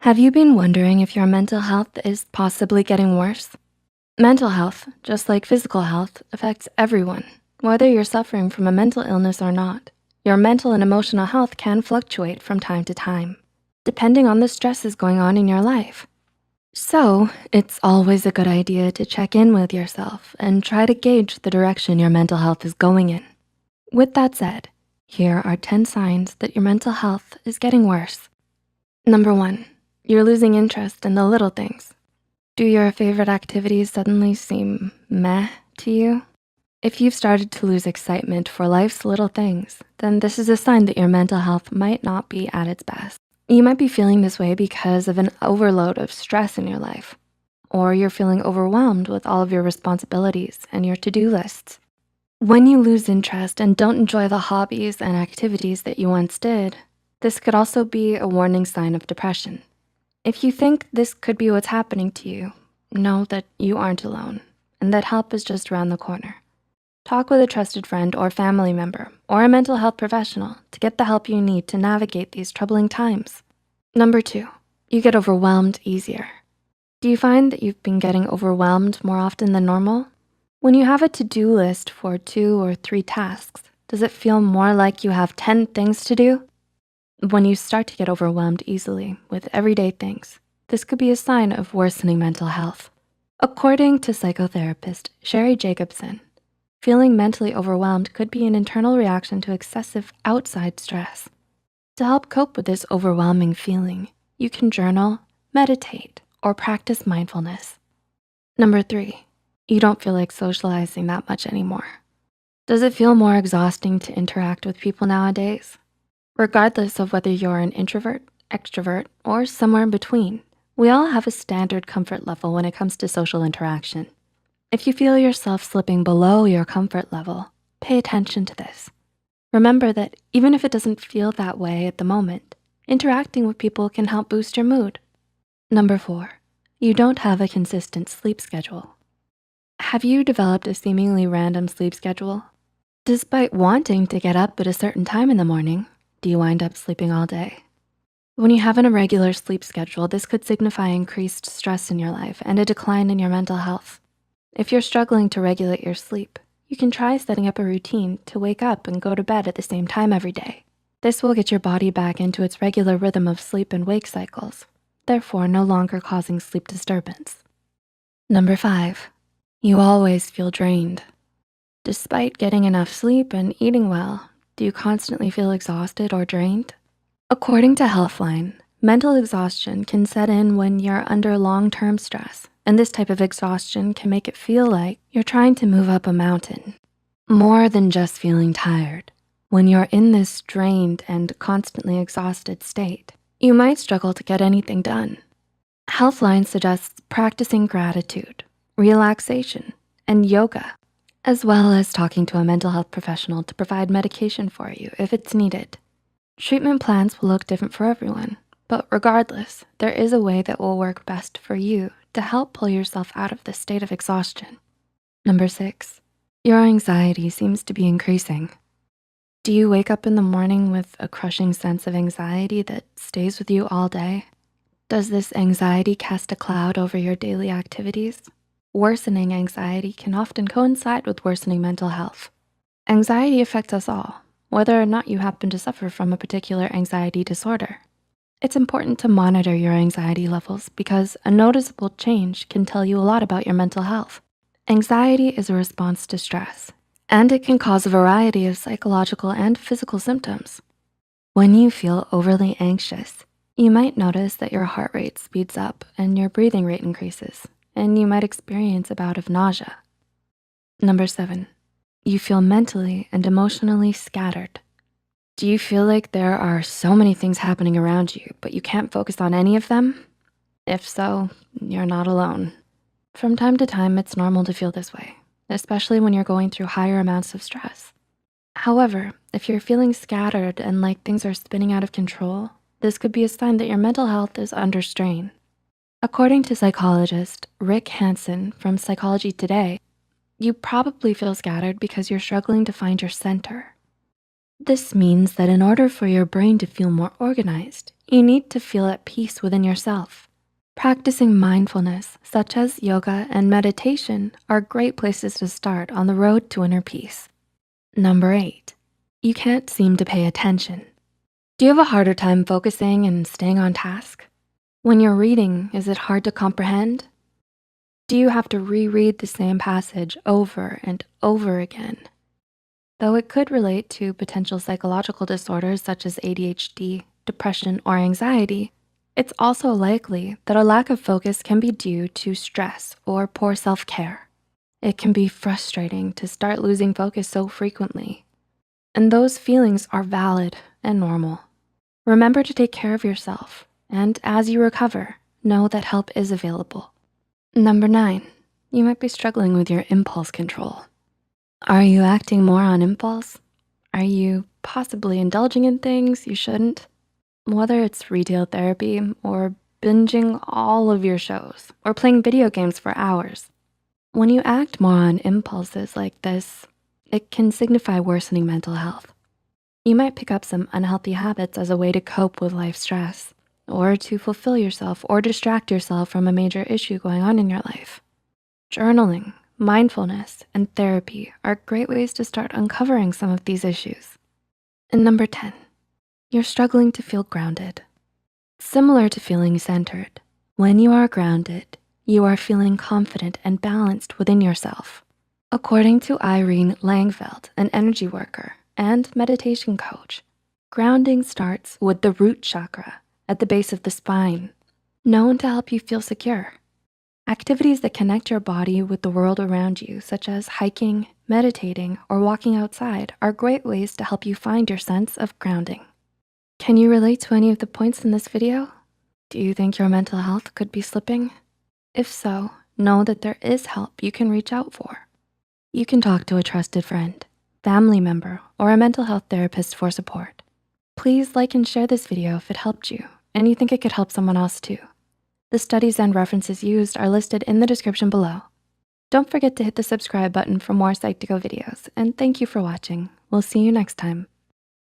Have you been wondering if your mental health is possibly getting worse? Mental health, just like physical health, affects everyone, whether you're suffering from a mental illness or not. Your mental and emotional health can fluctuate from time to time, depending on the stresses going on in your life. So it's always a good idea to check in with yourself and try to gauge the direction your mental health is going in. With that said, here are 10 signs that your mental health is getting worse. Number 1, you're losing interest in the little things. Do your favorite activities suddenly seem meh to you? If you've started to lose excitement for life's little things, then this is a sign that your mental health might not be at its best. You might be feeling this way because of an overload of stress in your life, or you're feeling overwhelmed with all of your responsibilities and your to-do lists. When you lose interest and don't enjoy the hobbies and activities that you once did, this could also be a warning sign of depression. If you think this could be what's happening to you, know that you aren't alone and that help is just around the corner. Talk with a trusted friend or family member or a mental health professional to get the help you need to navigate these troubling times. Number 2, you get overwhelmed easier. Do you find that you've been getting overwhelmed more often than normal? When you have a to-do list for 2 or 3 tasks, does it feel more like you have 10 things to do? When you start to get overwhelmed easily with everyday things, this could be a sign of worsening mental health. According to psychotherapist Sherry Jacobson, feeling mentally overwhelmed could be an internal reaction to excessive outside stress. To help cope with this overwhelming feeling, you can journal, meditate, or practice mindfulness. Number 3, you don't feel like socializing that much anymore. Does it feel more exhausting to interact with people nowadays? Regardless of whether you're an introvert, extrovert, or somewhere in between, we all have a standard comfort level when it comes to social interaction. If you feel yourself slipping below your comfort level, pay attention to this. Remember that even if it doesn't feel that way at the moment, interacting with people can help boost your mood. Number 4, you don't have a consistent sleep schedule. Have you developed a seemingly random sleep schedule? Despite wanting to get up at a certain time in the morning, do you wind up sleeping all day? When you have an irregular sleep schedule, this could signify increased stress in your life and a decline in your mental health. If you're struggling to regulate your sleep, you can try setting up a routine to wake up and go to bed at the same time every day. This will get your body back into its regular rhythm of sleep and wake cycles, therefore no longer causing sleep disturbance. Number 5, you always feel drained. Despite getting enough sleep and eating well, do you constantly feel exhausted or drained? According to Healthline, mental exhaustion can set in when you're under long-term stress, and this type of exhaustion can make it feel like you're trying to move up a mountain. More than just feeling tired, when you're in this drained and constantly exhausted state, you might struggle to get anything done. Healthline suggests practicing gratitude, relaxation, and yoga, as well as talking to a mental health professional to provide medication for you if it's needed. Treatment plans will look different for everyone, but regardless, there is a way that will work best for you to help pull yourself out of this state of exhaustion. Number 6, your anxiety seems to be increasing. Do you wake up in the morning with a crushing sense of anxiety that stays with you all day? Does this anxiety cast a cloud over your daily activities? Worsening anxiety can often coincide with worsening mental health. Anxiety affects us all, whether or not you happen to suffer from a particular anxiety disorder. It's important to monitor your anxiety levels because a noticeable change can tell you a lot about your mental health. Anxiety is a response to stress, and it can cause a variety of psychological and physical symptoms. When you feel overly anxious, you might notice that your heart rate speeds up and your breathing rate increases, and you might experience a bout of nausea. Number 7, you feel mentally and emotionally scattered. Do you feel like there are so many things happening around you, but you can't focus on any of them? If so, you're not alone. From time to time, it's normal to feel this way, especially when you're going through higher amounts of stress. However, if you're feeling scattered and like things are spinning out of control, this could be a sign that your mental health is under strain. According to psychologist Rick Hansen from Psychology Today, you probably feel scattered because you're struggling to find your center. This means that in order for your brain to feel more organized, you need to feel at peace within yourself. Practicing mindfulness, such as yoga and meditation, are great places to start on the road to inner peace. Number 8, you can't seem to pay attention. Do you have a harder time focusing and staying on task? When you're reading, is it hard to comprehend? Do you have to reread the same passage over and over again? Though it could relate to potential psychological disorders such as ADHD, depression, or anxiety, it's also likely that a lack of focus can be due to stress or poor self-care. It can be frustrating to start losing focus so frequently, and those feelings are valid and normal. Remember to take care of yourself, and as you recover, know that help is available. Number 9, you might be struggling with your impulse control. Are you acting more on impulse? Are you possibly indulging in things you shouldn't? Whether it's retail therapy or binging all of your shows or playing video games for hours. When you act more on impulses like this, it can signify worsening mental health. You might pick up some unhealthy habits as a way to cope with life stress or to fulfill yourself or distract yourself from a major issue going on in your life. Journaling, mindfulness, and therapy are great ways to start uncovering some of these issues. And number 10, you're struggling to feel grounded. Similar to feeling centered, when you are grounded, you are feeling confident and balanced within yourself. According to Irene Langfeld, an energy worker and meditation coach, grounding starts with the root chakra at the base of the spine, known to help you feel secure. Activities that connect your body with the world around you, such as hiking, meditating, or walking outside, are great ways to help you find your sense of grounding. Can you relate to any of the points in this video? Do you think your mental health could be slipping? If so, know that there is help you can reach out for. You can talk to a trusted friend, family member, or a mental health therapist for support. Please like and share this video if it helped you and you think it could help someone else too. The studies and references used are listed in the description below. Don't forget to hit the subscribe button for more Psych2Go videos, and thank you for watching. We'll see you next time.